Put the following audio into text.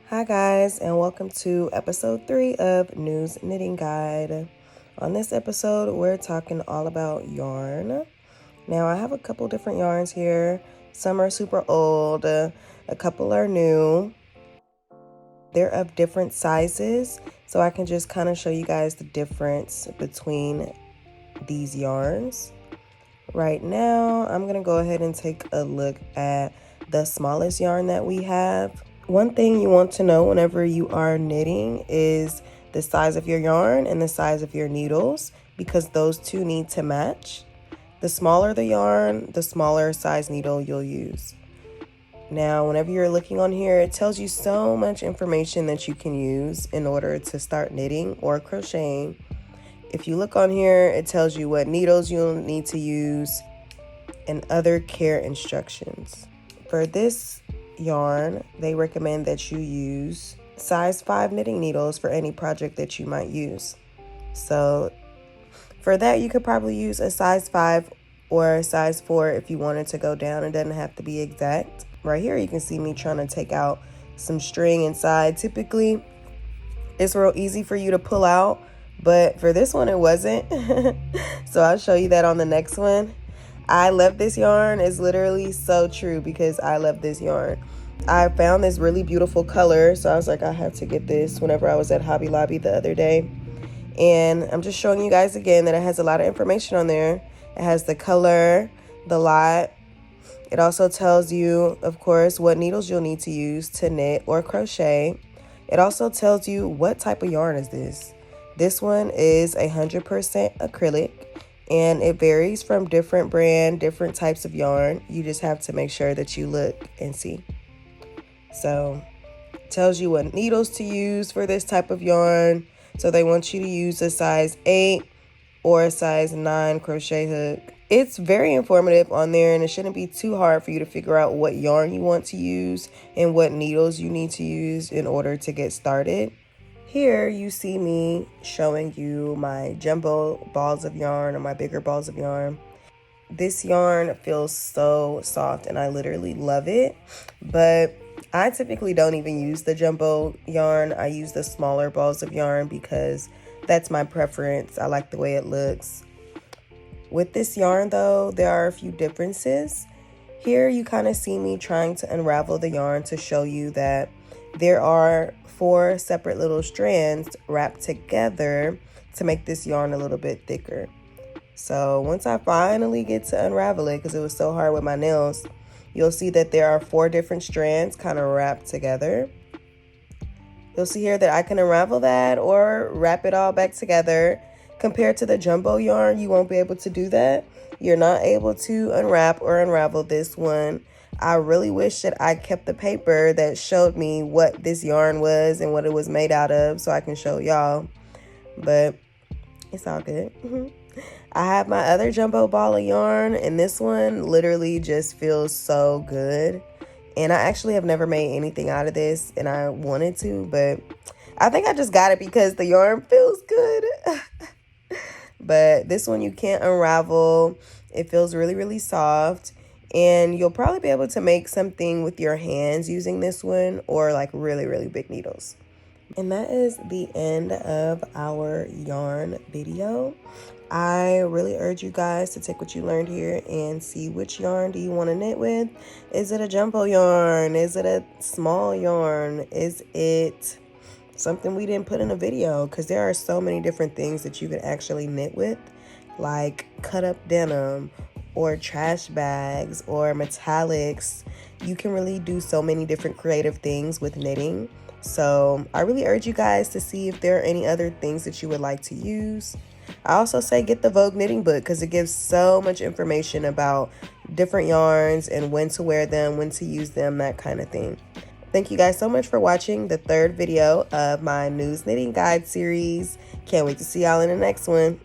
Hi guys, and welcome to episode 3 of News Knitting Guide. On this episode, we're talking all about yarn. Now, I have a couple different yarns here. Some are super old, a couple are new. They're of different sizes, so I can just kind of show you guys the difference between these yarns. Right now, I'm going to go ahead and take a look at the smallest yarn that we have. One thing you want to know whenever you are knitting is the size of your yarn and the size of your needles, because those two need to match. The smaller the yarn, the smaller size needle you'll use. Now, whenever you're looking on here, it tells you so much information that you can use in order to start knitting or crocheting. If you look on here, it tells you what needles you'll need to use and other care instructions. For this yarn, they recommend that you use size 5 knitting needles for any project that you might use. So for that, you could probably use a size 5 or a size 4 if you wanted to go down. It doesn't have to be exact. Right here, you can see me trying to take out some string inside. Typically, it's real easy for you to pull out, but for this one, it wasn't. So I'll show you that on the next one. I love this yarn. It's literally so true because I love this yarn. I found this really beautiful color, so I was like, I have to get this whenever I was at Hobby Lobby the other day. And I'm just showing you guys again that it has a lot of information on there. It has the color, the lot. It also tells you, of course, what needles you'll need to use to knit or crochet. It also tells you what type of yarn is this. This one is 100% acrylic. And it varies from different brand, different types of yarn. You just have to make sure that you look and see. So it tells you what needles to use for this type of yarn. So they want you to use a size 8 or a size 9 crochet hook. It's very informative on there, and it shouldn't be too hard for you to figure out what yarn you want to use and what needles you need to use in order to get started. Here you see me showing you my jumbo balls of yarn or my bigger balls of yarn. This yarn feels so soft and I literally love it, but I typically don't even use the jumbo yarn. I use the smaller balls of yarn because that's my preference. I like the way it looks. With this yarn though, there are a few differences. Here you kind of see me trying to unravel the yarn to show you that there are 4 separate little strands wrapped together to make this yarn a little bit thicker. So once I finally get to unravel it, because it was so hard with my nails, you'll see that there are 4 different strands kind of wrapped together. You'll see here that I can unravel that or wrap it all back together. Compared to the jumbo yarn, you won't be able to do that. You're not able to unwrap or unravel this one. I really wish that I kept the paper that showed me what this yarn was and what it was made out of so I can show y'all, but it's all good. I have my other jumbo ball of yarn, and this one literally just feels so good. And I actually have never made anything out of this, and I wanted to, but I think I just got it because the yarn feels good. But this one you can't unravel. It feels really, really soft. And you'll probably be able to make something with your hands using this one, or like really, really big needles. And that is the end of our yarn video. I really urge you guys to take what you learned here and see which yarn do you want to knit with. Is it a jumbo yarn? Is it a small yarn? Is it something we didn't put in a video? Because there are so many different things that you could actually knit with, like cut up denim or trash bags or metallics. You can really do so many different creative things with knitting. So I really urge you guys to see if there are any other things that you would like to use. I also say get the Vogue knitting book because it gives so much information about different yarns and when to wear them, when to use them, that kind of thing. Thank you guys so much for watching the 3rd video of my News Knitting Guide series. Can't wait to see y'all in the next one.